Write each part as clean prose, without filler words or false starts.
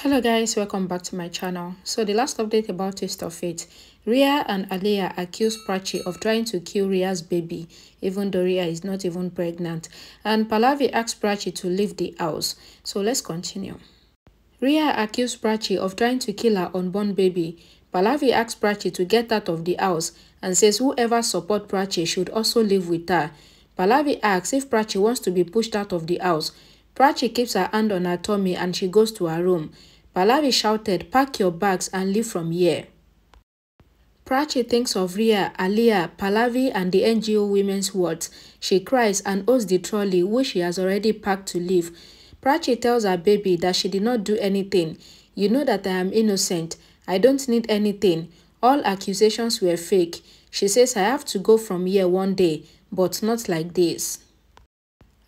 Hello guys, welcome back to my channel. So the last update about Taste of Fate, Rhea and Aliyah accused Prachi of trying to kill Rhea's baby, even though Rhea is not even pregnant. And Pallavi asked Prachi to leave the house. So let's continue. Rhea accused Prachi of trying to kill her unborn baby. Pallavi asked Prachi to get out of the house and says whoever supports Prachi should also live with her. Pallavi asks if Prachi wants to be pushed out of the house. Prachi keeps her hand on her tummy and she goes to her room. Pallavi shouted, "Pack your bags and leave from here." Prachi thinks of Rhea, Aliyah, Pallavi and the NGO women's words. She cries and owes the trolley which she has already packed to leave. Prachi tells her baby that she did not do anything. "You know that I am innocent. I don't need anything. All accusations were fake." She says, "I have to go from here one day, but not like this."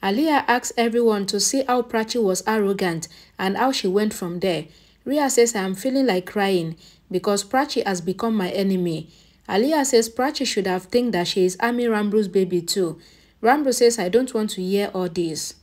Aliyah asks everyone to see how Prachi was arrogant and how she went from there. Rhea says, "I am feeling like crying because Prachi has become my enemy." Aliyah says Prachi should have think that she is Ami Rambru's baby too. Rambru says, "I don't want to hear all this."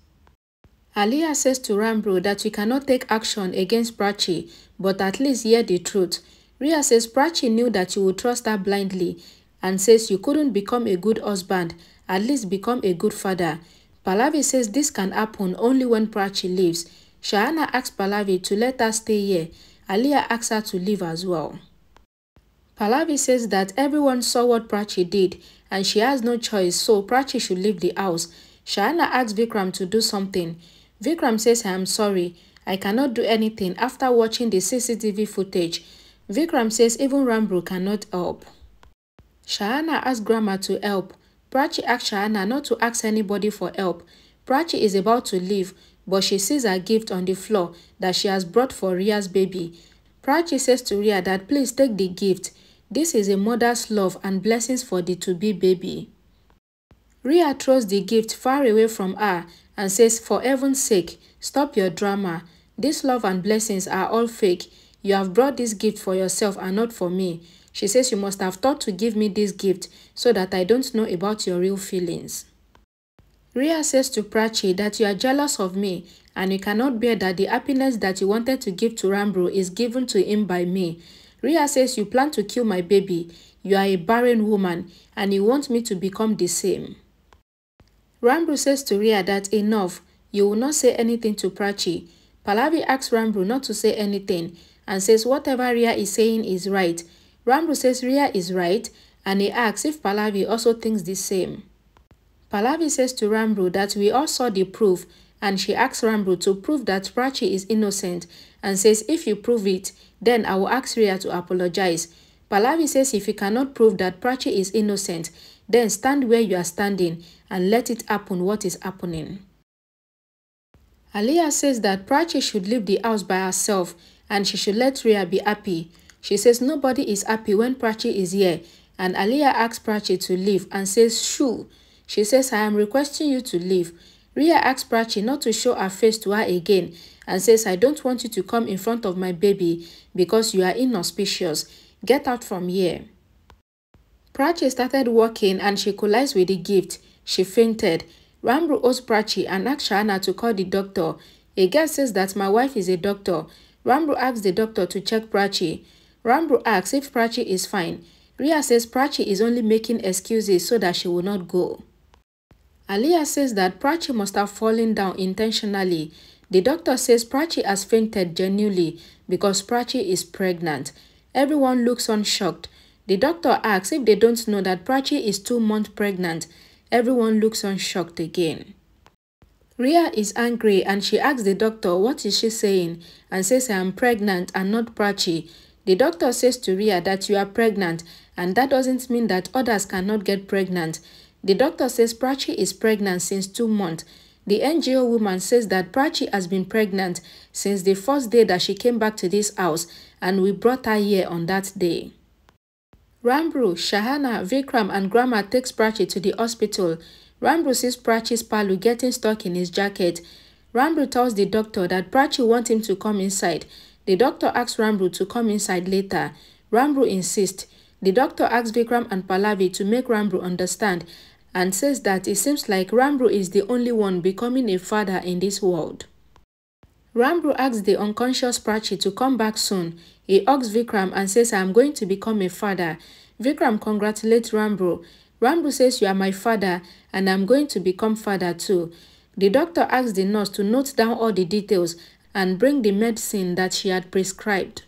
Aliyah says to Rambru that we cannot take action against Prachi, but at least hear the truth. Rhea says Prachi knew that you would trust her blindly and says you couldn't become a good husband, at least become a good father. Pallavi says this can happen only when Prachi leaves. Shahana asks Pallavi to let her stay here. Aliyah asks her to leave as well. Pallavi says that everyone saw what Prachi did and she has no choice, so Prachi should leave the house. Shahana asks Vikram to do something. Vikram says, "I am sorry. I cannot do anything after watching the CCTV footage." Vikram says even Ranbir cannot help. Shahana asks Grandma to help. Prachi asks Shahana not to ask anybody for help. Prachi is about to leave, but she sees her gift on the floor that she has brought for Rhea's baby. Prachi says to Rhea that please take the gift. This is a mother's love and blessings for the to-be baby. Rhea throws the gift far away from her and says, "For heaven's sake, stop your drama. This love and blessings are all fake. You have brought this gift for yourself and not for me." She says you must have thought to give me this gift so that I don't know about your real feelings. Rhea says to Prachi that you are jealous of me and you cannot bear that the happiness that you wanted to give to Ranbir is given to him by me. Rhea says you plan to kill my baby. You are a barren woman and you want me to become the same. Ranbir says to Rhea that enough, you will not say anything to Prachi. Pallavi asks Ranbir not to say anything and says whatever Rhea is saying is right. Ranbir says Rhea is right and he asks if Pallavi also thinks the same. Pallavi says to Ranbir that we all saw the proof and she asks Ranbir to prove that Prachi is innocent and says if you prove it, then I will ask Rhea to apologize. Pallavi says if you cannot prove that Prachi is innocent, then stand where you are standing and let it happen what is happening. Aliyah says that Prachi should leave the house by herself and she should let Rhea be happy. She says nobody is happy when Prachi is here and Aliyah asks Prachi to leave and says shoo. She says I am requesting you to leave. Rhea asks Prachi not to show her face to her again and says I don't want you to come in front of my baby because you are inauspicious. Get out from here. Prachi started walking and she collides with the gift. She fainted. Ranbir owes Prachi and asks Shahana to call the doctor. A girl says that my wife is a doctor. Ranbir asks the doctor to check Prachi. Ranbir asks if Prachi is fine. Rhea says Prachi is only making excuses so that she will not go. Aliyah says that Prachi must have fallen down intentionally. The doctor says Prachi has fainted genuinely because Prachi is pregnant. Everyone looks on shocked. The doctor asks if they don't know that Prachi is 2 months pregnant. Everyone looks on shocked again. Rhea is angry and she asks the doctor what is she saying and says I am pregnant and not Prachi. The doctor says to Rhea that you are pregnant and that doesn't mean that others cannot get pregnant. The doctor says Prachi is pregnant since 2 months. The NGO woman says that Prachi has been pregnant since the first day that she came back to this house and we brought her here on that day. Ranbir, Shahana, Vikram and Grandma takes Prachi to the hospital. Ranbir sees Prachi's palu getting stuck in his jacket. Ranbir tells the doctor that Prachi wants him to come inside. The doctor asks Ranbir to come inside later. Ranbir insists. The doctor asks Vikram and Pallavi to make Ranbir understand and says that it seems like Ranbir is the only one becoming a father in this world. Ranbir asks the unconscious Prachi to come back soon. He hugs Vikram and says, I am going to become a father. Vikram congratulates Ranbir. Ranbir says, you are my father and I am going to become father too. The doctor asks the nurse to note down all the details and bring the medicine that she had prescribed.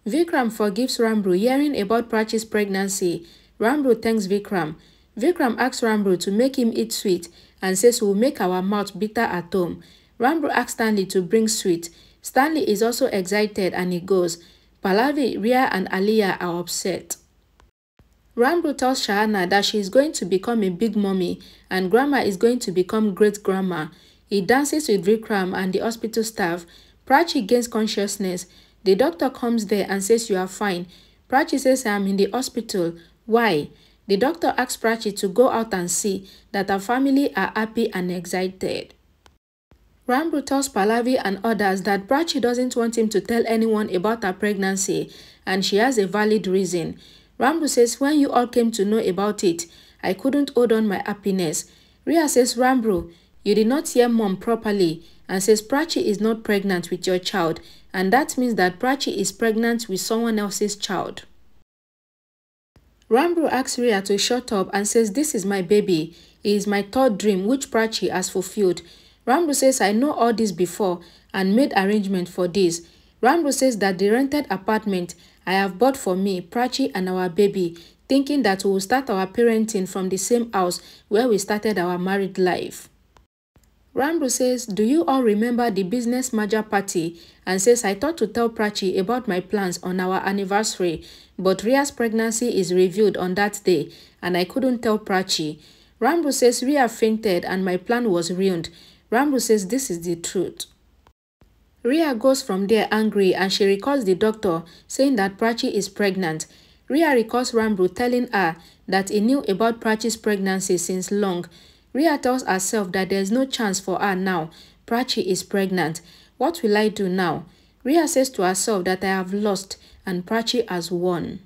Vikram forgives Ranbir hearing about Prachi's pregnancy. Ranbir thanks Vikram. Vikram asks Ranbir to make him eat sweet and says we'll make our mouth bitter at home. Ranbir asks Stanley to bring sweet. Stanley is also excited and he goes. Pallavi, Rhea and Aliyah are upset. Ranbir tells Shahana that she is going to become a big mommy and Grandma is going to become great grandma. He dances with Vikram and the hospital staff. Prachi gains consciousness. The doctor comes there and says you are fine. Prachi says I am in the hospital. Why? The doctor asks Prachi to go out and see that her family are happy and excited. Ranbir tells Pallavi and others that Prachi doesn't want him to tell anyone about her pregnancy and she has a valid reason. Ranbir says when you all came to know about it, I couldn't hold on my happiness. Rhea says Ranbir, you did not hear mom properly and says Prachi is not pregnant with your child and that means that Prachi is pregnant with someone else's child. Ranbir asks Rhea to shut up and says this is my baby. It is my third dream which Prachi has fulfilled. Ranbir says I know all this before and made arrangement for this. Ranbir says that the rented apartment I have bought for me, Prachi and our baby, thinking that we will start our parenting from the same house where we started our married life. Ranbir says, do you all remember the business merger party? And says, I thought to tell Prachi about my plans on our anniversary, but Rhea's pregnancy is revealed on that day and I couldn't tell Prachi. Ranbir says, Rhea fainted and my plan was ruined. Ranbir says, this is the truth. Rhea goes from there angry and she recalls the doctor saying that Prachi is pregnant. Rhea recalls Ranbir telling her that he knew about Prachi's pregnancy since long. Rhea tells herself that there is no chance for her now. Prachi is pregnant. What will I do now? Rhea says to herself that I have lost and Prachi has won.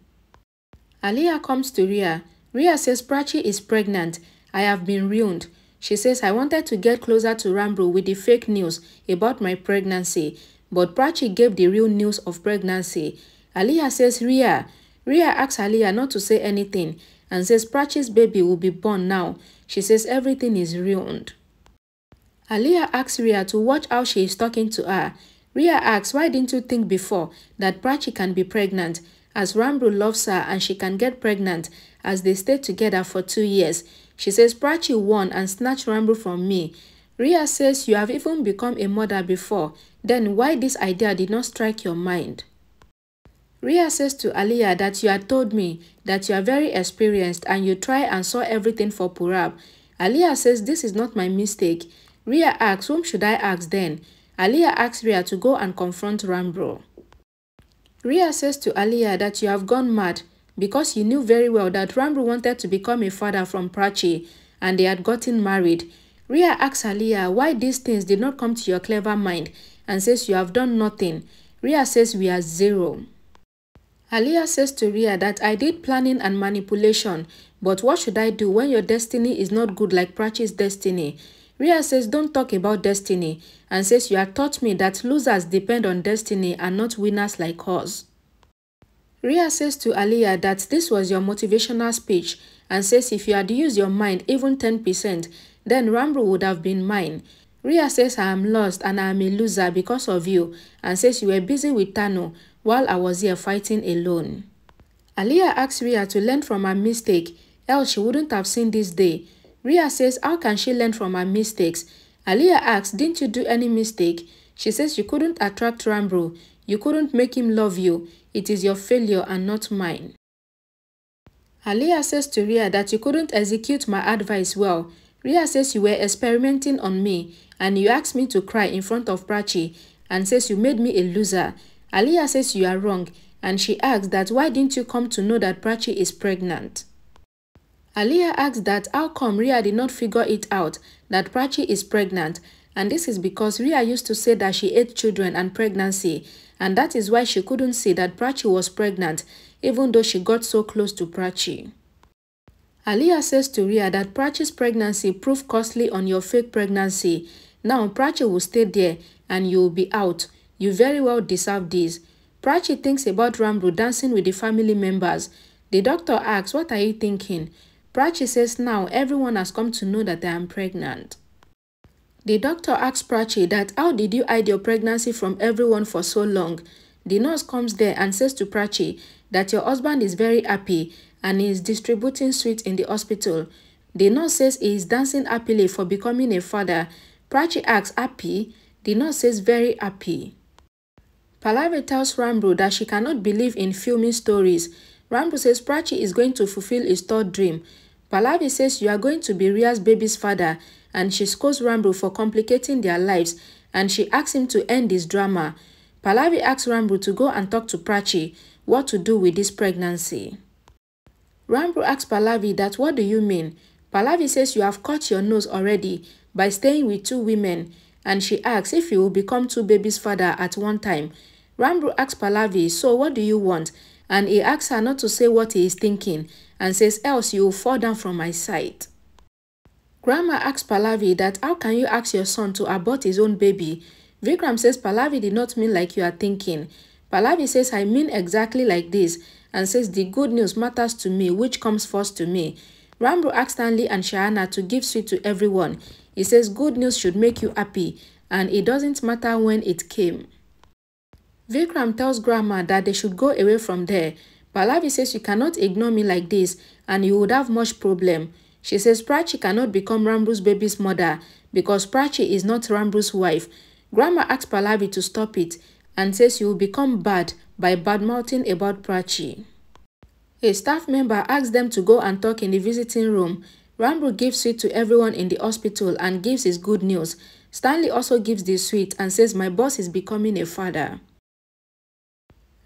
Aliyah comes to Rhea. Rhea says Prachi is pregnant. I have been ruined. She says I wanted to get closer to Ranbir with the fake news about my pregnancy, but Prachi gave the real news of pregnancy. Aliyah says Rhea. Rhea asks Aliyah not to say anything and says Prachi's baby will be born now. She says everything is ruined. Aliyah asks Rhea to watch how she is talking to her. Rhea asks, why didn't you think before that Prachi can be pregnant, as Ranbir loves her and she can get pregnant as they stayed together for 2 years. She says Prachi won and snatched Ranbir from me. Rhea says you have even become a mother before, then why this idea did not strike your mind? Rhea says to Aliyah that you had told me that you are very experienced and you try and saw everything for Purab. Aliyah says this is not my mistake. Rhea asks whom should I ask then? Aliyah asks Rhea to go and confront Ranbir. Rhea says to Aliyah that you have gone mad because you knew very well that Ranbir wanted to become a father from Prachi and they had gotten married. Rhea asks Aliyah why these things did not come to your clever mind and says you have done nothing. Rhea says we are zero. Aliyah says to Rhea that I did planning and manipulation, but what should I do when your destiny is not good like Prachi's destiny? Rhea says don't talk about destiny and says you have taught me that losers depend on destiny and not winners like us. Rhea says to Aliyah that this was your motivational speech and says if you had used your mind even 10%, then Ranbir would have been mine. Rhea says I am lost and I am a loser because of you and says you were busy with Tano while I was here fighting alone. Aliyah asks Rhea to learn from her mistake, else she wouldn't have seen this day. Rhea says how can she learn from her mistakes? Aliyah asks didn't you do any mistake? She says you couldn't attract Ranbir, you couldn't make him love you, it is your failure and not mine. Aliyah says to Rhea that you couldn't execute my advice well. Rhea says you were experimenting on me and you asked me to cry in front of Prachi and says you made me a loser. Aliyah says you are wrong and she asks that why didn't you come to know that Prachi is pregnant? Aliyah asks that how come Rhea did not figure it out that Prachi is pregnant, and this is because Rhea used to say that she ate children and pregnancy and that is why she couldn't see that Prachi was pregnant even though she got so close to Prachi. Aliyah says to Rhea that Prachi's pregnancy proved costly on your fake pregnancy. Now Prachi will stay there and you'll be out. You very well deserve this. Prachi thinks about Ranbir dancing with the family members. The doctor asks, what are you thinking? Prachi says, now everyone has come to know that I am pregnant. The doctor asks Prachi that how did you hide your pregnancy from everyone for so long? The nurse comes there and says to Prachi that your husband is very happy and he is distributing sweets in the hospital. The nurse says he is dancing happily for becoming a father. Prachi asks, happy? The nurse says very happy. Pallavi tells Ranbir that she cannot believe in filming stories. Ranbir says Prachi is going to fulfill his third dream. Pallavi says you are going to be Ria's baby's father, and she scolds Ranbir for complicating their lives, and she asks him to end this drama. Pallavi asks Ranbir to go and talk to Prachi what to do with this pregnancy. Ranbir asks Pallavi that what do you mean? Pallavi says you have cut your nose already by staying with 2 women, and she asks if you will become 2 babies' father at one time. Ranbir asks Pallavi, so what do you want? And he asks her not to say what he is thinking and says else you will fall down from my sight. Grandma asks Pallavi that how can you ask your son to abort his own baby? Vikram says Pallavi did not mean like you are thinking. Pallavi says I mean exactly like this and says the good news matters to me, which comes first to me. Ranbir asks Stanley and Shahana to give sweet to everyone. He says good news should make you happy and it doesn't matter when it came. Vikram tells Grandma that they should go away from there. Pallavi says you cannot ignore me like this and you would have much problem. She says Prachi cannot become Ranbir's baby's mother because Prachi is not Ranbir's wife. Grandma asks Pallavi to stop it and says you will become bad by bad-mouthing about Prachi. A staff member asks them to go and talk in the visiting room. Ranbir gives sweet to everyone in the hospital and gives his good news. Stanley also gives the sweet and says my boss is becoming a father.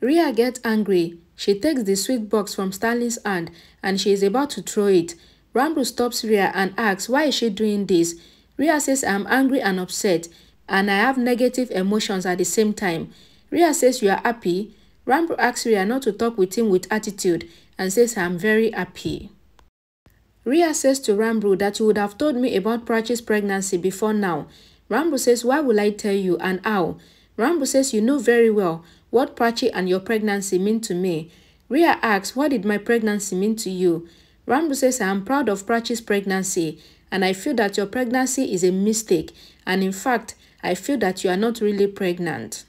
Ria gets angry. She takes the sweet box from Stanley's hand and she is about to throw it. Ranbir stops Ria and asks why is she doing this. Ria says I am angry and upset and I have negative emotions at the same time. Ria says you are happy. Ranbir asks Ria not to talk with him with attitude and says I am very happy. Ria says to Ranbir that you would have told me about Prachi's pregnancy before now. Ranbir says why will I tell you and how? Ranbir says you know very well what Prachi and your pregnancy mean to me. Ria asks, what did my pregnancy mean to you? Ranbir says, I am proud of Prachi's pregnancy and I feel that your pregnancy is a mistake and in fact, I feel that you are not really pregnant.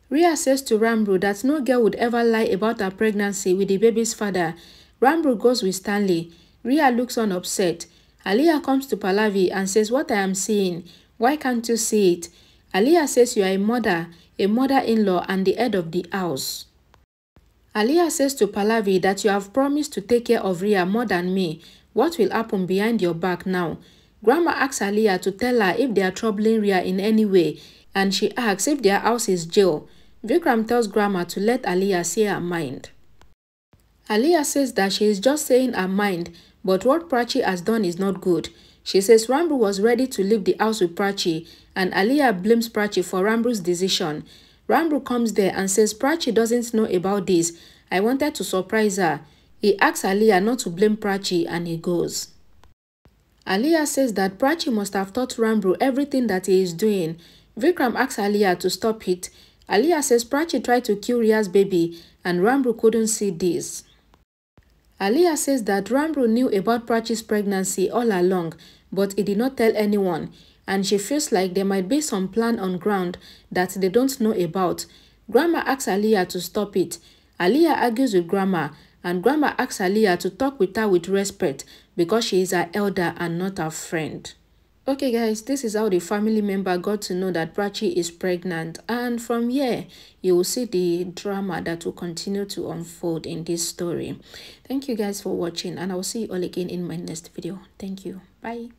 Ria says to Ranbir that no girl would ever lie about her pregnancy with the baby's father. Ranbir goes with Stanley. Ria looks on upset. Aliyah comes to Pallavi and says, what I am seeing, why can't you see it? Aliyah says you are a mother-in-law and the head of the house. Aliyah says to Pallavi that you have promised to take care of Ria more than me. What will happen behind your back now? Grandma asks Aliyah to tell her if they are troubling Ria in any way and she asks if their house is jail. Vikram tells Grandma to let Aliyah say her mind. Aliyah says that she is just saying her mind, but what Prachi has done is not good. She says Ranbir was ready to leave the house with Prachi and Aliyah blames Prachi for Ranbir's decision. Ranbir comes there and says Prachi doesn't know about this. I wanted to surprise her. He asks Aliyah not to blame Prachi and he goes. Aliyah says that Prachi must have taught Ranbir everything that he is doing. Vikram asks Aliyah to stop it. Aliyah says Prachi tried to kill Ria's baby and Ranbir couldn't see this. Aliyah says that Ranbir knew about Prachi's pregnancy all along, but he did not tell anyone, and she feels like there might be some plan on ground that they don't know about. Grandma asks Aliyah to stop it. Aliyah argues with Grandma, and Grandma asks Aliyah to talk with her with respect because she is her elder and not her friend. Okay guys, this is how the family member got to know that Prachi is pregnant, and from here you will see the drama that will continue to unfold in this story. Thank you guys for watching and I will see you all again in my next video. Thank you. Bye.